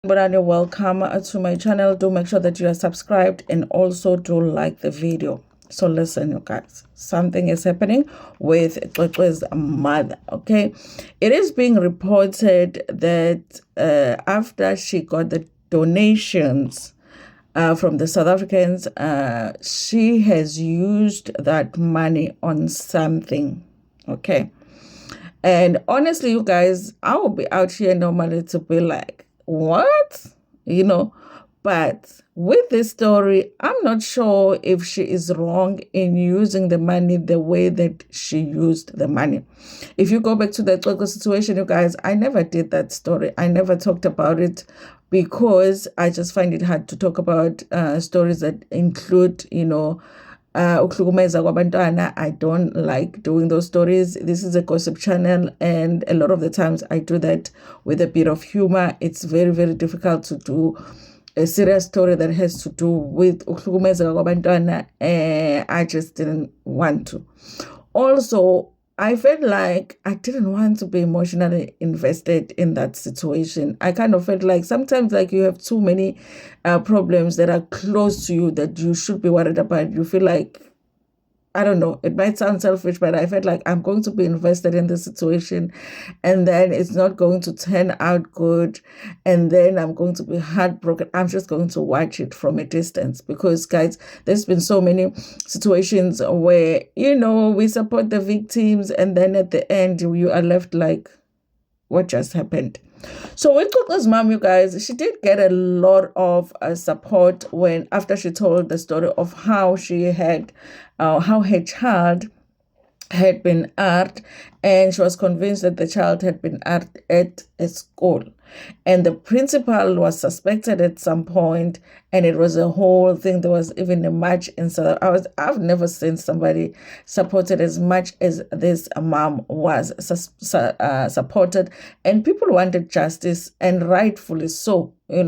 Bonani, welcome to my channel. Do make sure that you are subscribed and also do like the video. So listen, you guys, something is happening with Cwecwe's mother. Okay, it is being reported that after she got the donations from the South Africans, she has used that money on something. Okay, and honestly, you guys, I will be out here normally to be like, what? You know, but with this story, I'm not sure if she is wrong in using the money the way that she used the money. If you go back to the Cwecwe situation, you guys, I never did that story. I never talked about it because I just find it hard to talk about stories that include, ukuhlukumeza kwabantwana. I don't like doing those stories. This is a gossip channel, and a lot of the times I do that with a bit of humor. It's very, very difficult to do a serious story that has to do with ukuhlukumeza kwabantwana. I just didn't want to. Also, I felt like I didn't want to be emotionally invested in that situation. I kind of felt like sometimes like you have too many problems that are close to you that you should be worried about. You feel like, I don't know, it might sound selfish, but I felt like I'm going to be invested in this situation and then it's not going to turn out good. And then I'm going to be heartbroken. I'm just going to watch it from a distance because, guys, there's been so many situations where, we support the victims and then at the end you are left like, what just happened? So with Cwecwe's mom, you guys, she did get a lot of support after she told the story of how how her child had been hurt, and she was convinced that the child had been hurt at a school. And the principal was suspected at some point, and it was a whole thing. There was even a march in South Africa. I've never seen somebody supported as much as this mom was supported, and people wanted justice, and rightfully so. It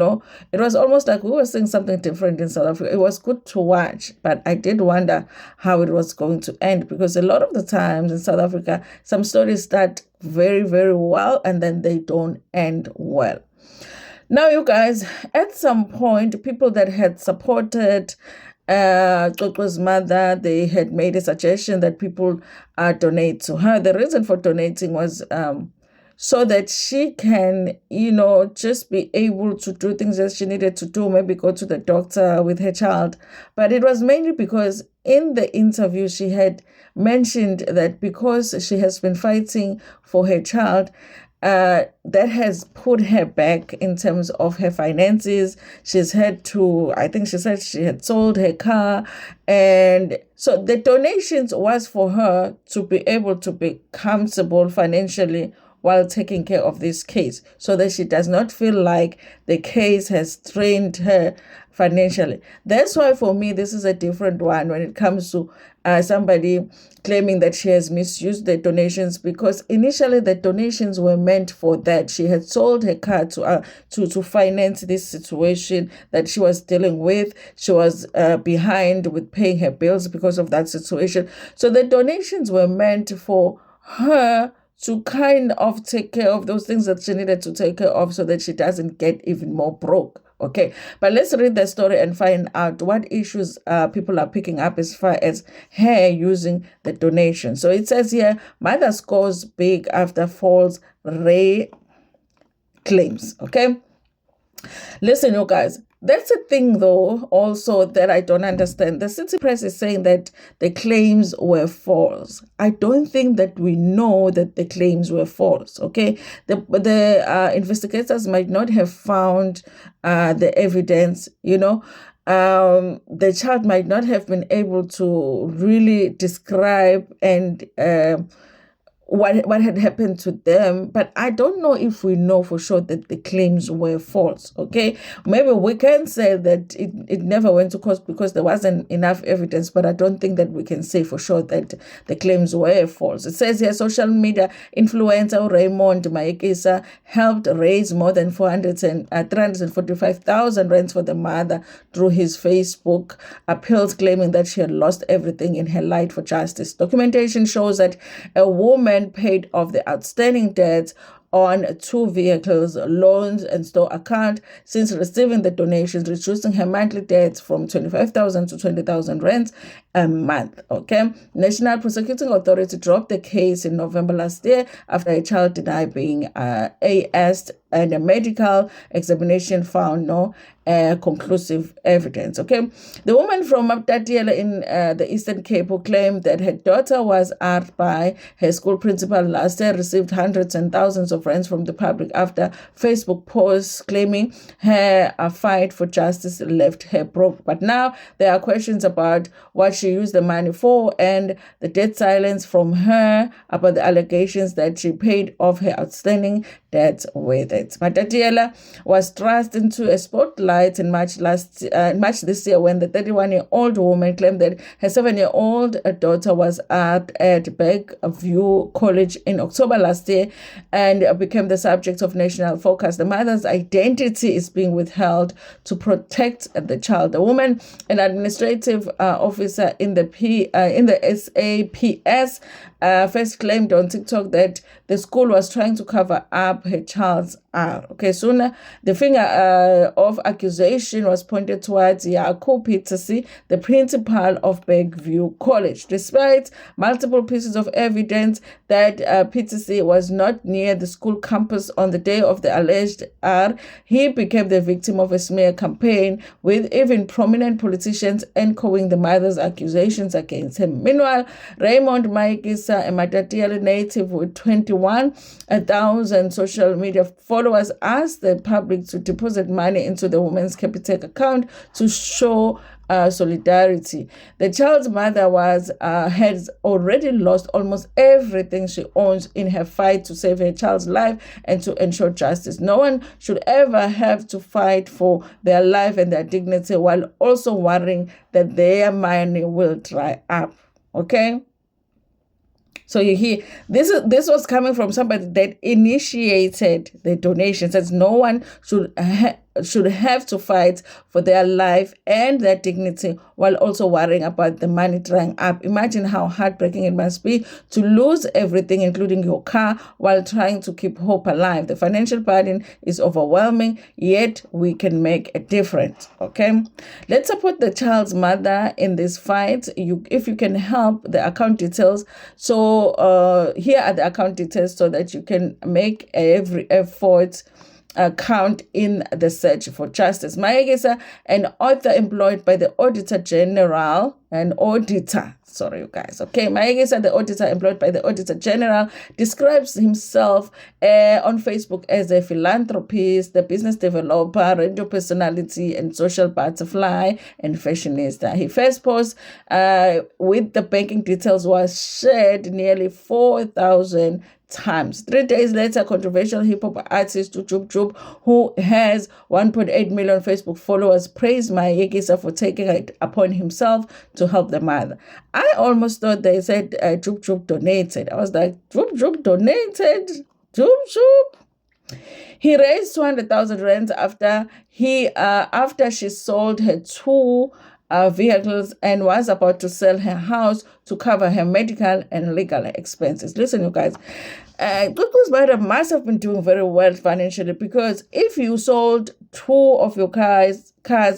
was almost like we were seeing something different in South Africa. It was good to watch, but I did wonder how it was going to end because a lot of the times in South Africa, some stories start very, very well and then they don't end well. Now, you guys, at some point, people that had supported Cwecwe's mother, they had made a suggestion that people donate to her. The reason for donating was so that she can, just be able to do things that she needed to do, maybe go to the doctor with her child. But it was mainly because in the interview, she had mentioned that because she has been fighting for her child, that has put her back in terms of her finances. She's had to, I think she said she had sold her car. And so the donations was for her to be able to be comfortable financially while taking care of this case so that she does not feel like the case has strained her financially. That's why for me, this is a different one when it comes to somebody claiming that she has misused the donations, because initially the donations were meant for that. She had sold her car to finance this situation that she was dealing with. She was behind with paying her bills because of that situation. So the donations were meant for her to kind of take care of those things that she needed to take care of so that she doesn't get even more broke. Okay, but let's read the story and find out what issues people are picking up as far as her using the donation. So it says here, mother scores big after false Ray claims. Okay, listen, you guys. That's a thing, though, also that I don't understand. The City Press is saying that the claims were false. I don't think that we know that the claims were false, okay? The investigators might not have found the evidence, the child might not have been able to really describe and what had happened to them, but I don't know if we know for sure that the claims were false. Okay, maybe we can say that it never went to court because there wasn't enough evidence, but I don't think that we can say for sure that the claims were false. It says here, social media influencer Raymond Maekisa helped raise more than 345,000 rands for the mother through his Facebook appeals, claiming that she had lost everything in her light for justice. Documentation shows that a woman paid off the outstanding debts on 2 vehicles, loans, and store account since receiving the donations, reducing her monthly debts from 25,000 to 20,000 rands a month. Okay, National Prosecuting Authority dropped the case in November last year after a child denied being AS'd and a medical examination found no conclusive evidence. Okay, the woman from Matatiele in the Eastern Cape who claimed that her daughter was asked by her school principal last year received hundreds and thousands of rands from the public after Facebook posts claiming her fight for justice left her broke. But now there are questions about what she used the money for and the dead silence from her about the allegations that she paid off her outstanding debts with it. Matatiele was thrust into a spotlight in March this year when the 31-year-old woman claimed that her 7-year-old daughter was at Cwecwe College in October last year and became the subject of national focus. The mother's identity is being withheld to protect the child. The woman, an administrative officer in the SAPS, first claimed on TikTok that the school was trying to cover up her child's R. Okay, soon the finger of accusation was pointed towards Yaku Petersi, the principal of Cwecwe College. Despite multiple pieces of evidence that Petersi was not near the school campus on the day of the alleged R, he became the victim of a smear campaign, with even prominent politicians echoing the mother's accusations against him. Meanwhile, Raymond Maikisa, a Matatiele native with 21,000 social media followers, asked the public to deposit money into the woman's Capitec account to show solidarity. The child's mother has already lost almost everything she owns in her fight to save her child's life and to ensure justice. No one should ever have to fight for their life and their dignity while also worrying that their money will dry up. Okay? So you hear, this was coming from somebody that initiated the donations. As no one should have to fight for their life and their dignity while also worrying about the money drying up. Imagine how heartbreaking it must be to lose everything, including your car, while trying to keep hope alive. The financial burden is overwhelming, yet we can make a difference. Okay, let's support the child's mother in this fight. If you can help, the account details. So here are the account details so that you can make every effort count in the search for justice. Mayegisa, an author employed by the Auditor General, Mayegisa, the auditor employed by the Auditor General, describes himself on Facebook as a philanthropist, a business developer, radio personality, and social butterfly and fashionista. His first post with the banking details was shared nearly 4,000 times. 3 days later, controversial hip-hop artist Jub, who has 1.8 million Facebook followers, praised Mayegisa for taking it upon himself to help the mother. I almost thought they said Jub donated. I was like, Jub donated? Jub? He raised 200,000 rands after she sold her 2 vehicles and was about to sell her house to cover her medical and legal expenses. Listen, you guys, Cwecwe's mother must have been doing very well financially, because if you sold 2 of your cars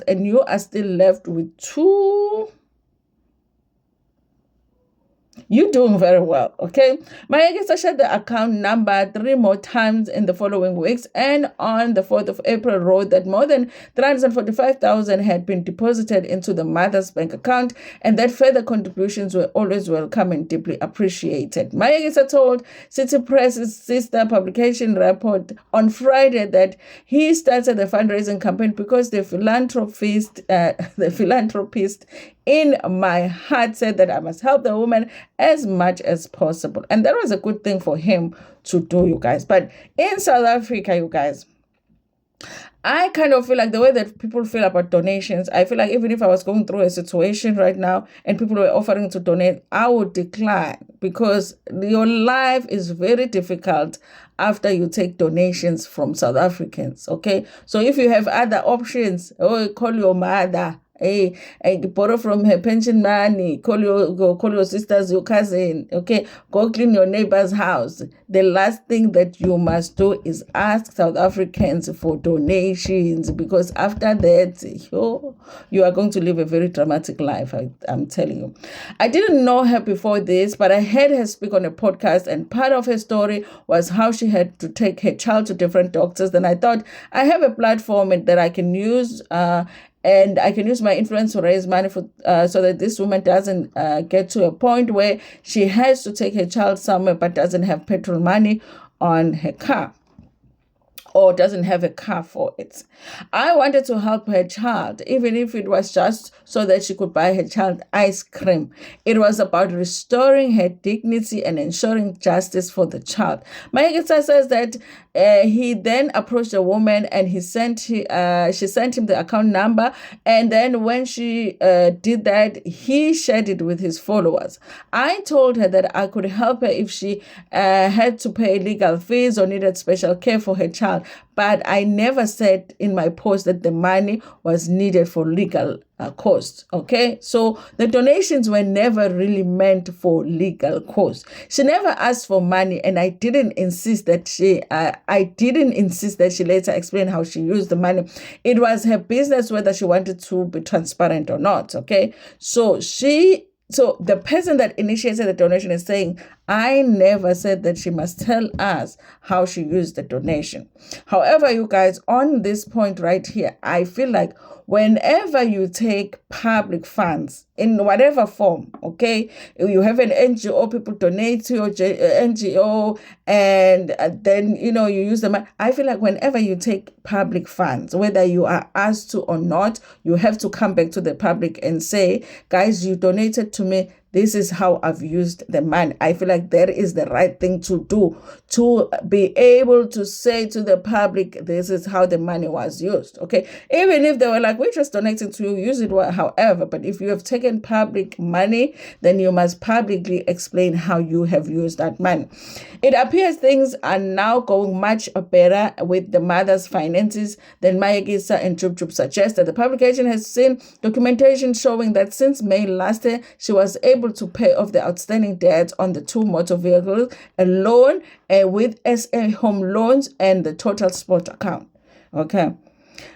and you are still left with 2, you're doing very well, okay? Mayegisa shared the account number 3 more times in the following weeks, and on the 4th of April wrote that more than 345,000 had been deposited into the mother's bank account, and that further contributions were always welcome and deeply appreciated. Mayegisa told City Press's sister publication Report on Friday that he started the fundraising campaign because the philanthropist in my heart said that I must help the woman as much as possible. And that was a good thing for him to do, you guys. But in South Africa, you guys, I kind of feel like the way that people feel about donations, I feel like even if I was going through a situation right now and people were offering to donate, I would decline, because your life is very difficult after you take donations from South Africans, okay? So if you have other options, call your mother, Hey, borrow from her pension money, call your sisters, your cousin, okay? Go clean your neighbor's house. The last thing that you must do is ask South Africans for donations, because after that, you are going to live a very dramatic life, I'm telling you. I didn't know her before this, but I heard her speak on a podcast, and part of her story was how she had to take her child to different doctors. Then I thought, I have a platform that I can use, and I can use my influence to raise money for so that this woman doesn't get to a point where she has to take her child somewhere but doesn't have petrol money on her car, or doesn't have a car for it. I wanted to help her child, even if it was just so that she could buy her child ice cream. It was about restoring her dignity and ensuring justice for the child. Mayegisa says that he then approached a woman, and she sent him the account number, and then when she did that, he shared it with his followers. I told her that I could help her if she had to pay legal fees or needed special care for her child, but I never said in my post that the money was needed for legal costs. Okay, so the donations were never really meant for legal costs. She never asked for money, and I didn't insist that she later explain how she used the money. It was her business whether she wanted to be transparent or not. Okay, so the person that initiated the donation is saying, I never said that she must tell us how she used the donation. However, you guys, on this point right here, I feel like whenever you take public funds in whatever form, okay, you have an NGO, people donate to your NGO, and then, you use the money. I feel like whenever you take public funds, whether you are asked to or not, you have to come back to the public and say, guys, you donated to me. This is how I've used the money. I feel like that is the right thing to do, to be able to say to the public, this is how the money was used. Okay. Even if they were like, we're just donating to you, use it however. But if you have taken public money, then you must publicly explain how you have used that money. It appears things are now going much better with the mother's finances than Mayegisa and Chub suggested. The publication has seen documentation showing that since May last year, she was able to pay off the outstanding debts on the 2 motor vehicles, a loan with SA Home Loans, and the Total Sport account. Okay.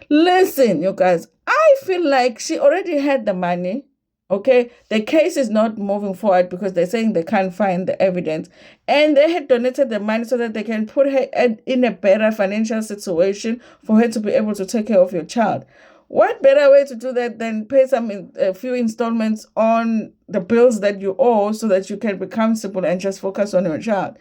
Listen, you guys, I feel like she already had the money. Okay, the case is not moving forward because they're saying they can't find the evidence, and they had donated the money so that they can put her in a better financial situation for her to be able to take care of your child. What better way to do that than pay a few installments on the bills that you owe so that you can be comfortable and just focus on your child?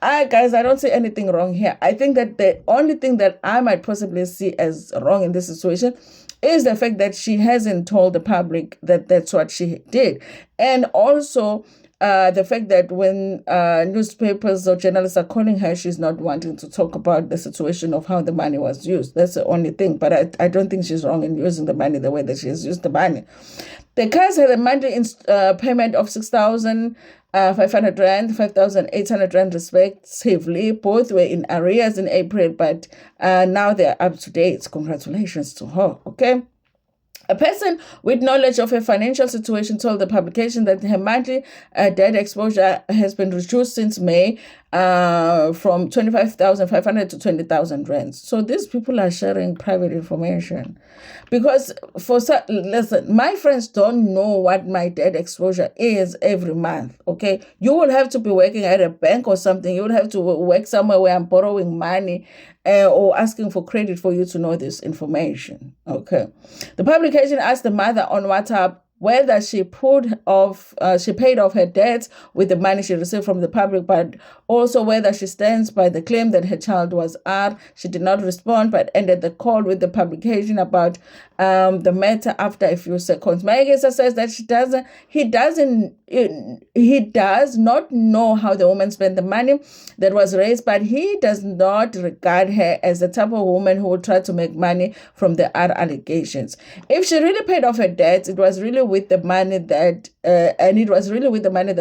Guys, I don't see anything wrong here. I think that the only thing that I might possibly see as wrong in this situation is the fact that she hasn't told the public that that's what she did. And also, the fact that when newspapers or journalists are calling her, she's not wanting to talk about the situation of how the money was used. That's the only thing. But I don't think she's wrong in using the money the way that she has used the money. The case had a monthly payment of 6,500 rand, 5,800 rand respectively. Both were in arrears in April, but now they're up to date. Congratulations to her. Okay. A person with knowledge of her financial situation told the publication that her monthly debt exposure has been reduced since May from 25,500 to 20,000 rand. So these people are sharing private information. Because listen, my friends don't know what my debt exposure is every month, okay? You will have to be working at a bank or something. You will have to work somewhere where I'm borrowing money or asking for credit for you to know this information, okay? The publication asked the mother on WhatsApp whether she paid off her debts with the money she received from the public, but also whether she stands by the claim that her child was R. She did not respond, but ended the call with the publication about the matter after a few seconds. Mayegisa says that he does not know how the woman spent the money that was raised, but he does not regard her as the type of woman who will try to make money from the R allegations. If she really paid off her debts, it was really with the money that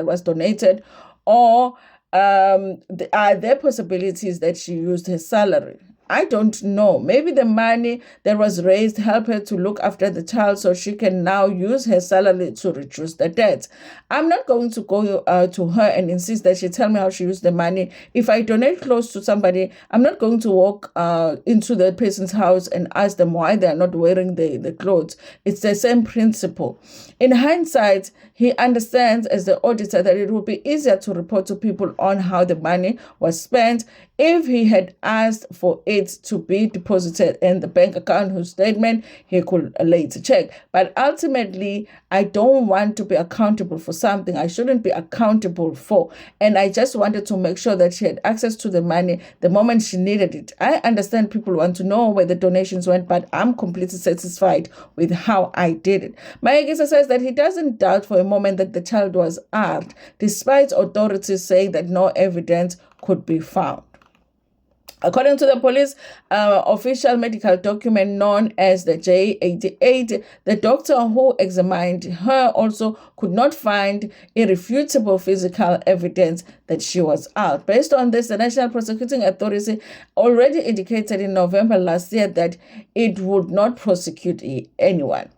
was donated, or are there possibilities that she used her salary? I don't know. Maybe the money that was raised helped her to look after the child so she can now use her salary to reduce the debt. I'm not going to go to her and insist that she tell me how she used the money. If I donate clothes to somebody, I'm not going to walk into the person's house and ask them why they're not wearing the clothes. It's the same principle. In hindsight, he understands as the auditor that it would be easier to report to people on how the money was spent if he had asked for it to be deposited in the bank account whose statement he could later check. But ultimately, I don't want to be accountable for something I shouldn't be accountable for. And I just wanted to make sure that she had access to the money the moment she needed it. I understand people want to know where the donations went, but I'm completely satisfied with how I did it. Mayagisa says that he doesn't doubt for a moment that the child was armed, despite authorities saying that no evidence could be found. According to the police official medical document known as the J88, the doctor who examined her also could not find irrefutable physical evidence that she was out. Based on this, the National Prosecuting Authority already indicated in November last year that it would not prosecute anyone.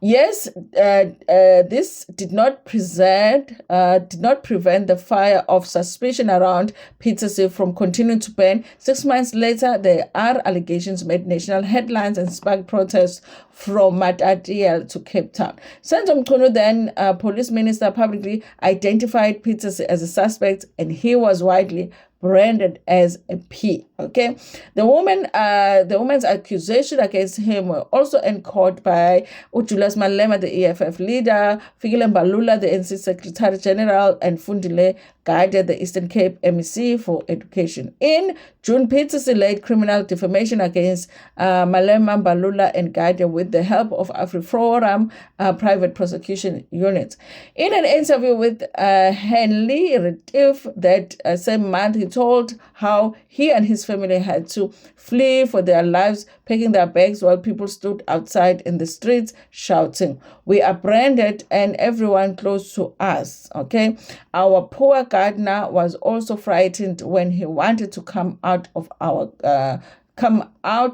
Yes, this did not prevent the fire of suspicion around Peterson from continuing to burn. 6 months later, there are allegations made national headlines and sparked protests from Matatiele to Cape Town. Senzo Mchunu, then police minister, publicly identified Peterson as a suspect, and he was widely branded as a P. Okay, the woman's accusation against him were also encored by Julius Malema, the EFF leader, Fikile Mbalula, the NC Secretary General, and Fundile Guide, the Eastern Cape MEC for Education. In June, Peterson laid criminal defamation against Malema, Mbalula, and Guide with the help of AfriForum private prosecution unit. In an interview with Henley Retief that same month, he told how he and his family had to flee for their lives, packing their bags while people stood outside in the streets shouting, "We are branded and everyone close to us." Okay, our poor gardener was also frightened when he wanted to come out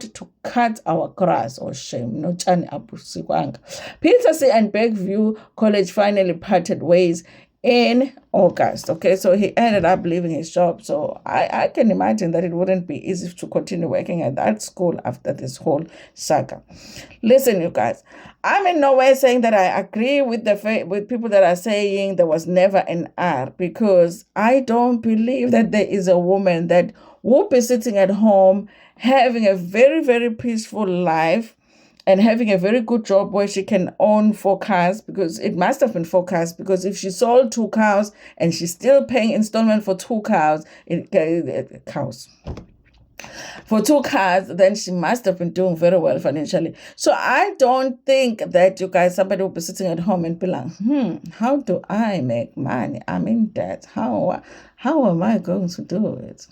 to cut our grass. Oh, shame. No chani abusikwanga. Peterson and Bergview College finally parted ways in August. Okay, so he ended up leaving his job. So I can imagine that it wouldn't be easy to continue working at that school after this whole saga. Listen, you guys, I'm in no way saying that I agree with with people that are saying there was never an R, because I don't believe that there is a woman that will be sitting at home having a very, very peaceful life and having a very good job where she can own 4 cars, because it must have been 4 cars, because if she sold 2 cows and she's still paying installment for 2 cows, for 2 cars, then she must have been doing very well financially. So I don't think that, you guys, somebody will be sitting at home and be like, how do I make money? I'm in debt. How am I going to do it?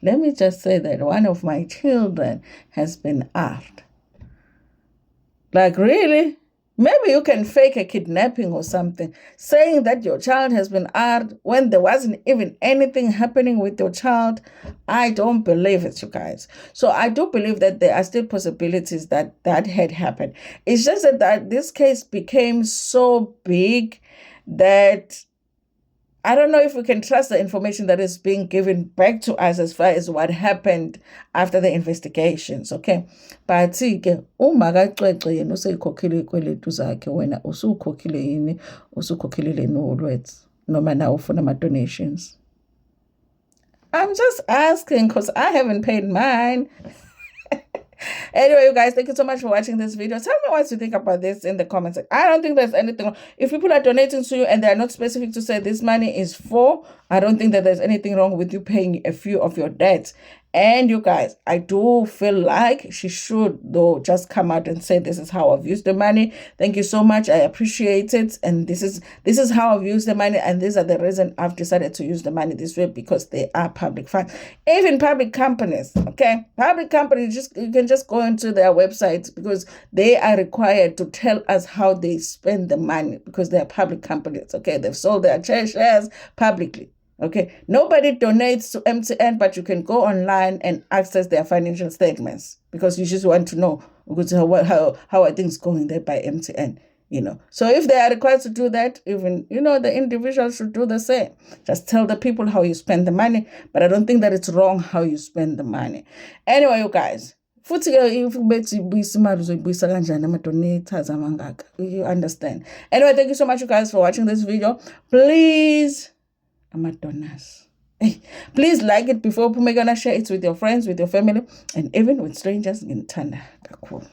Let me just say that one of my children has been armed. Like, really? Maybe you can fake a kidnapping or something, saying that your child has been armed when there wasn't even anything happening with your child. I don't believe it, you guys. So I do believe that there are still possibilities that had happened. It's just that this case became so big that I don't know if we can trust the information that is being given back to us as far as what happened after the investigations, okay? But uma kaCwecwe yena useyikhokhile ikweletu zakhe, wena usukhokhile yini, usukhokhile no-words, noma na ufuna ama-donations? I'm just asking because I haven't paid mine. Anyway, you guys, thank you so much for watching this video. Tell me what you think about this in the comments. I don't think there's anything wrong. If people are donating to you and they are not specific to say this money is for, I don't think that there's anything wrong with you paying a few of your debts. And you guys, I do feel like she should, though, just come out and say, this is how I've used the money. Thank you so much. I appreciate it. And this is how I've used the money. And these are the reason I've decided to use the money this way, because they are public funds. Even public companies, okay? Public companies, you can just go into their websites, because they are required to tell us how they spend the money, because they are public companies, okay? They've sold their shares publicly. Okay, nobody donates to MTN, but you can go online and access their financial statements because you just want to know how are things going there by MTN. So if they are required to do that, even the individual should do the same. Just tell the people how you spend the money, but I don't think that it's wrong how you spend the money. Anyway, you guys, futhi if bethi ibuyisa imali uzoyibuyisa kanjani ama-donators amangaka, you understand. Anyway, thank you so much, you guys, for watching this video. Please, donors, please like it before you're gonna share it with your friends, with your family, and even with strangers in Tanda. Cool.